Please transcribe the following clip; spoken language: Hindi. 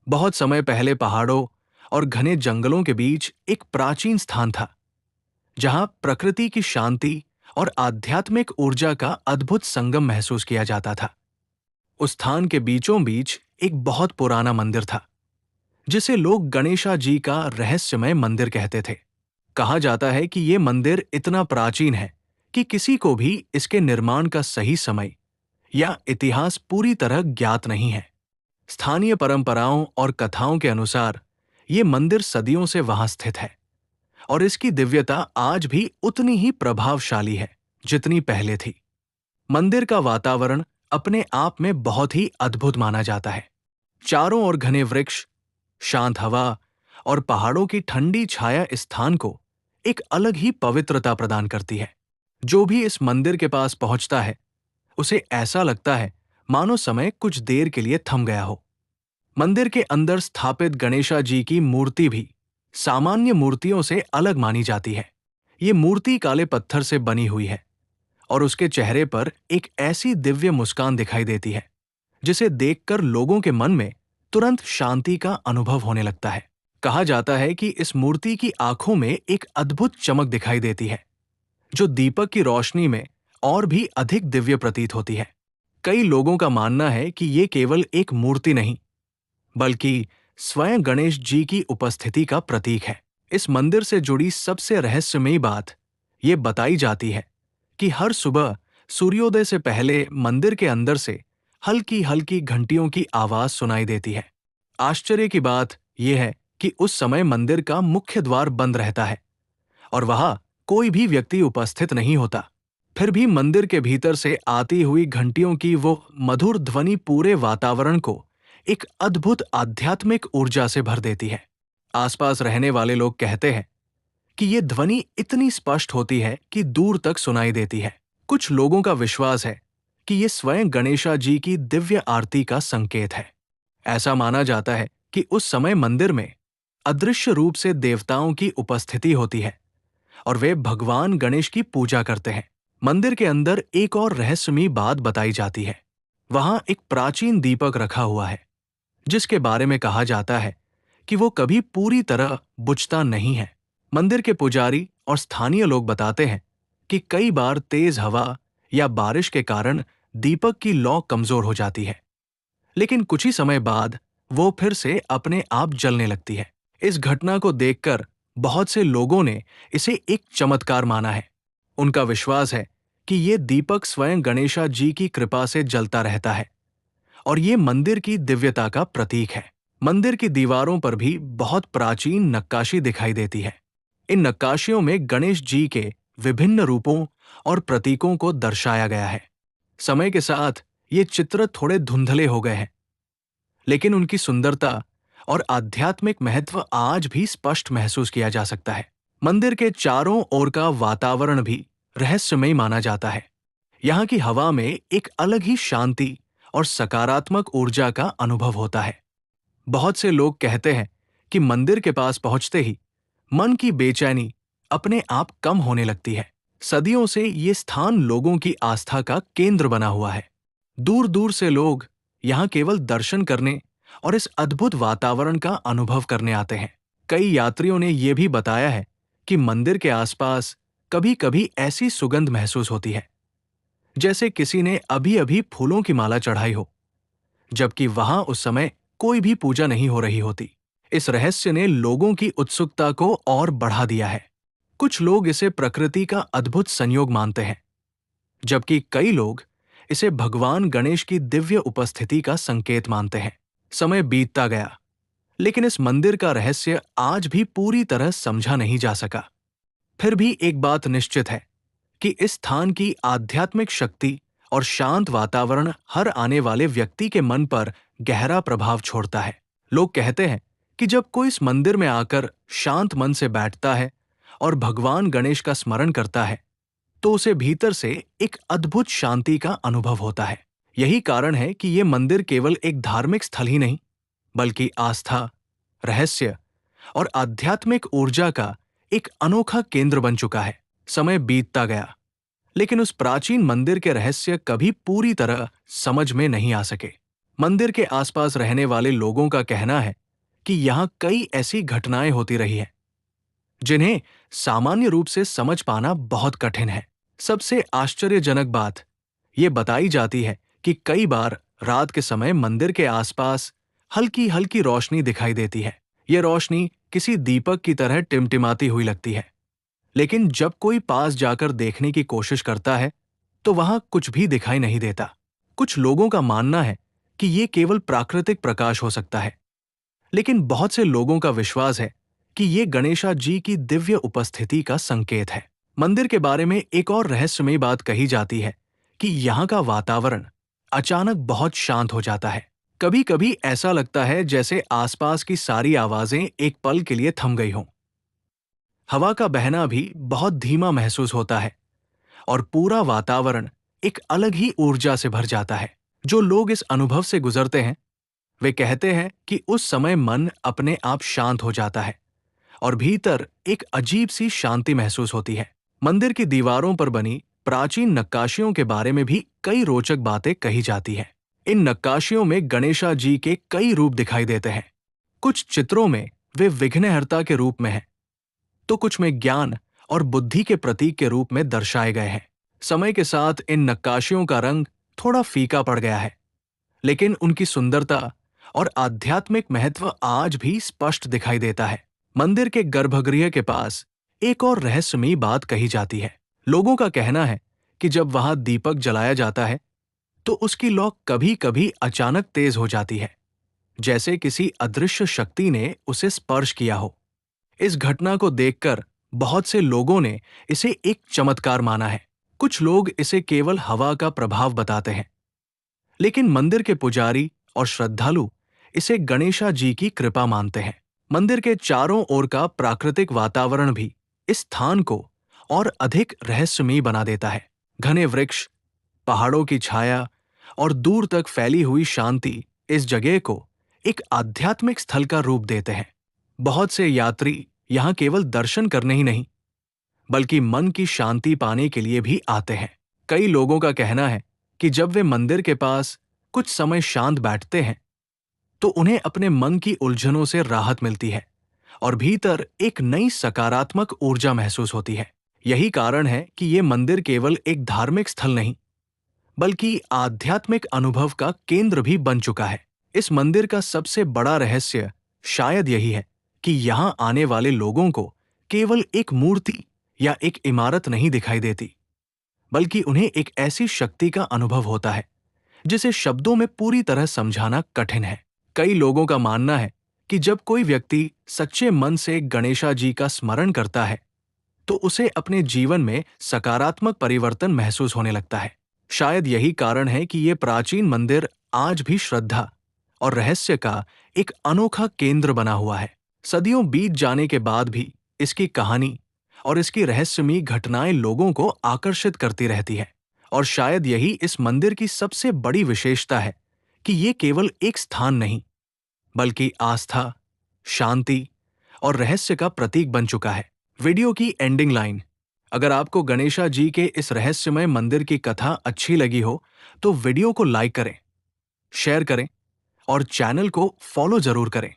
बहुत समय पहले पहाड़ों और घने जंगलों के बीच एक प्राचीन स्थान था, जहां प्रकृति की शांति और आध्यात्मिक ऊर्जा का अद्भुत संगम महसूस किया जाता था। उस स्थान के बीचों बीच एक बहुत पुराना मंदिर था, जिसे लोग गणेशा जी का रहस्यमय मंदिर कहते थे। कहा जाता है कि ये मंदिर इतना प्राचीन है कि किसी को भी इसके निर्माण का सही समय या इतिहास पूरी तरह ज्ञात नहीं है। स्थानीय परंपराओं और कथाओं के अनुसार ये मंदिर सदियों से वहां स्थित है और इसकी दिव्यता आज भी उतनी ही प्रभावशाली है जितनी पहले थी। मंदिर का वातावरण अपने आप में बहुत ही अद्भुत माना जाता है। चारों ओर घने वृक्ष, शांत हवा और पहाड़ों की ठंडी छाया इस स्थान को एक अलग ही पवित्रता प्रदान करती है। जो भी इस मंदिर के पास पहुंचता है, उसे ऐसा लगता है मानो समय कुछ देर के लिए थम गया हो। मंदिर के अंदर स्थापित गणेशा जी की मूर्ति भी सामान्य मूर्तियों से अलग मानी जाती है। ये मूर्ति काले पत्थर से बनी हुई है और उसके चेहरे पर एक ऐसी दिव्य मुस्कान दिखाई देती है जिसे देखकर लोगों के मन में तुरंत शांति का अनुभव होने लगता है। कहा जाता है कि इस मूर्ति की आंखों में एक अद्भुत चमक दिखाई देती है, जो दीपक की रोशनी में और भी अधिक दिव्य प्रतीत होती है। कई लोगों का मानना है कि ये केवल एक मूर्ति नहीं, बल्कि स्वयं गणेश जी की उपस्थिति का प्रतीक है। इस मंदिर से जुड़ी सबसे रहस्यमयी बात ये बताई जाती है कि हर सुबह सूर्योदय से पहले मंदिर के अंदर से हल्की हल्की घंटियों की आवाज सुनाई देती है। आश्चर्य की बात यह है कि उस समय मंदिर का मुख्य द्वार बंद रहता है और वहां कोई भी व्यक्ति उपस्थित नहीं होता। फिर भी मंदिर के भीतर से आती हुई घंटियों की वो मधुर ध्वनि पूरे वातावरण को एक अद्भुत आध्यात्मिक ऊर्जा से भर देती है। आसपास रहने वाले लोग कहते हैं कि ये ध्वनि इतनी स्पष्ट होती है कि दूर तक सुनाई देती है। कुछ लोगों का विश्वास है कि ये स्वयं गणेशा जी की दिव्य आरती का संकेत है। ऐसा माना जाता है कि उस समय मंदिर में अदृश्य रूप से देवताओं की उपस्थिति होती है और वे भगवान गणेश की पूजा करते हैं। मंदिर के अंदर एक और रहस्यमयी बात बताई जाती है। वहां एक प्राचीन दीपक रखा हुआ है, जिसके बारे में कहा जाता है कि वो कभी पूरी तरह बुझता नहीं है। मंदिर के पुजारी और स्थानीय लोग बताते हैं कि कई बार तेज हवा या बारिश के कारण दीपक की लौ कमजोर हो जाती है, लेकिन कुछ ही समय बाद वो फिर से अपने आप जलने लगती है। इस घटना को देखकर बहुत से लोगों ने इसे एक चमत्कार माना है। उनका विश्वास है कि ये दीपक स्वयं गणेशा जी की कृपा से जलता रहता है और ये मंदिर की दिव्यता का प्रतीक है। मंदिर की दीवारों पर भी बहुत प्राचीन नक्काशी दिखाई देती है। इन नक्काशियों में गणेश जी के विभिन्न रूपों और प्रतीकों को दर्शाया गया है। समय के साथ ये चित्र थोड़े धुंधले हो गए हैं, लेकिन उनकी सुंदरता और आध्यात्मिक महत्व आज भी स्पष्ट महसूस किया जा सकता है। मंदिर के चारों ओर का वातावरण भी रहस्यमय माना जाता है। यहाँ की हवा में एक अलग ही शांति और सकारात्मक ऊर्जा का अनुभव होता है। बहुत से लोग कहते हैं कि मंदिर के पास पहुंचते ही मन की बेचैनी अपने आप कम होने लगती है। सदियों से ये स्थान लोगों की आस्था का केंद्र बना हुआ है। दूर दूर से लोग यहाँ केवल दर्शन करने और इस अद्भुत वातावरण का अनुभव करने आते हैं। कई यात्रियों ने यह भी बताया है कि मंदिर के आसपास कभी-कभी ऐसी सुगंध महसूस होती है जैसे किसी ने अभी-अभी फूलों की माला चढ़ाई हो, जबकि वहां उस समय कोई भी पूजा नहीं हो रही होती। इस रहस्य ने लोगों की उत्सुकता को और बढ़ा दिया है। कुछ लोग इसे प्रकृति का अद्भुत संयोग मानते हैं, जबकि कई लोग इसे भगवान गणेश की दिव्य उपस्थिति का संकेत मानते हैं। समय बीतता गया, लेकिन इस मंदिर का रहस्य आज भी पूरी तरह समझा नहीं जा सका। फिर भी एक बात निश्चित है कि इस स्थान की आध्यात्मिक शक्ति और शांत वातावरण हर आने वाले व्यक्ति के मन पर गहरा प्रभाव छोड़ता है। लोग कहते हैं कि जब कोई इस मंदिर में आकर शांत मन से बैठता है और भगवान गणेश का स्मरण करता है, तो उसे भीतर से एक अद्भुत शांति का अनुभव होता है। यही कारण है कि यह मंदिर केवल एक धार्मिक स्थल ही नहीं, बल्कि आस्था, रहस्य और आध्यात्मिक ऊर्जा का एक अनोखा केंद्र बन चुका है। समय बीतता गया, लेकिन उस प्राचीन मंदिर के रहस्य कभी पूरी तरह समझ में नहीं आ सके। मंदिर के आसपास रहने वाले लोगों का कहना है कि यहाँ कई ऐसी घटनाएं होती रही हैं जिन्हें सामान्य रूप से समझ पाना बहुत कठिन है। सबसे आश्चर्यजनक बात ये बताई जाती है कि कई बार रात के समय मंदिर के आसपास हल्की हल्की रोशनी दिखाई देती है। ये रोशनी किसी दीपक की तरह टिमटिमाती हुई लगती है, लेकिन जब कोई पास जाकर देखने की कोशिश करता है तो वहां कुछ भी दिखाई नहीं देता। कुछ लोगों का मानना है कि ये केवल प्राकृतिक प्रकाश हो सकता है, लेकिन बहुत से लोगों का विश्वास है कि ये गणेशा जी की दिव्य उपस्थिति का संकेत है। मंदिर के बारे में एक और रहस्यमयी बात कही जाती है कि यहाँ का वातावरण अचानक बहुत शांत हो जाता है। कभी कभी ऐसा लगता है जैसे आसपास की सारी आवाजें एक पल के लिए थम गई हों। हवा का बहना भी बहुत धीमा महसूस होता है और पूरा वातावरण एक अलग ही ऊर्जा से भर जाता है। जो लोग इस अनुभव से गुजरते हैं वे कहते हैं कि उस समय मन अपने आप शांत हो जाता है और भीतर एक अजीब सी शांति महसूस होती है। मंदिर की दीवारों पर बनी प्राचीन नक्काशियों के बारे में भी कई रोचक बातें कही जाती हैं। इन नक्काशियों में गणेशा जी के कई रूप दिखाई देते हैं। कुछ चित्रों में वे विघ्नहर्ता के रूप में हैं, तो कुछ में ज्ञान और बुद्धि के प्रतीक के रूप में दर्शाए गए हैं। समय के साथ इन नक्काशियों का रंग थोड़ा फीका पड़ गया है, लेकिन उनकी सुंदरता और आध्यात्मिक महत्व आज भी स्पष्ट दिखाई देता है। मंदिर के गर्भगृह के पास एक और रहस्यमयी बात कही जाती है। लोगों का कहना है कि जब वहां दीपक जलाया जाता है तो उसकी लौ कभी कभी अचानक तेज हो जाती है, जैसे किसी अदृश्य शक्ति ने उसे स्पर्श किया हो। इस घटना को देखकर बहुत से लोगों ने इसे एक चमत्कार माना है। कुछ लोग इसे केवल हवा का प्रभाव बताते हैं, लेकिन मंदिर के पुजारी और श्रद्धालु इसे गणेशा जी की कृपा मानते हैं। मंदिर के चारों ओर का प्राकृतिक वातावरण भी इस स्थान को और अधिक रहस्यमयी बना देता है। घने वृक्ष, पहाड़ों की छाया और दूर तक फैली हुई शांति इस जगह को एक आध्यात्मिक स्थल का रूप देते हैं। बहुत से यात्री यहाँ केवल दर्शन करने ही नहीं, बल्कि मन की शांति पाने के लिए भी आते हैं। कई लोगों का कहना है कि जब वे मंदिर के पास कुछ समय शांत बैठते हैं तो उन्हें अपने मन की उलझनों से राहत मिलती है और भीतर एक नई सकारात्मक ऊर्जा महसूस होती है। यही कारण है कि ये मंदिर केवल एक धार्मिक स्थल नहीं, बल्कि आध्यात्मिक अनुभव का केंद्र भी बन चुका है। इस मंदिर का सबसे बड़ा रहस्य शायद यही है कि यहाँ आने वाले लोगों को केवल एक मूर्ति या एक इमारत नहीं दिखाई देती, बल्कि उन्हें एक ऐसी शक्ति का अनुभव होता है जिसे शब्दों में पूरी तरह समझाना कठिन है। कई लोगों का मानना है कि जब कोई व्यक्ति सच्चे मन से गणेशा जी का स्मरण करता है तो उसे अपने जीवन में सकारात्मक परिवर्तन महसूस होने लगता है। शायद यही कारण है कि ये प्राचीन मंदिर आज भी श्रद्धा और रहस्य का एक अनोखा केंद्र बना हुआ है। सदियों बीत जाने के बाद भी इसकी कहानी और इसकी रहस्यमयी घटनाएं लोगों को आकर्षित करती रहती है। और शायद यही इस मंदिर की सबसे बड़ी विशेषता है कि ये केवल एक स्थान नहीं, बल्कि आस्था, शांति और रहस्य का प्रतीक बन चुका है। वीडियो की एंडिंग लाइन: अगर आपको गणेशा जी के इस रहस्यमय मंदिर की कथा अच्छी लगी हो तो वीडियो को लाइक करें, शेयर करें और चैनल को फॉलो जरूर करें।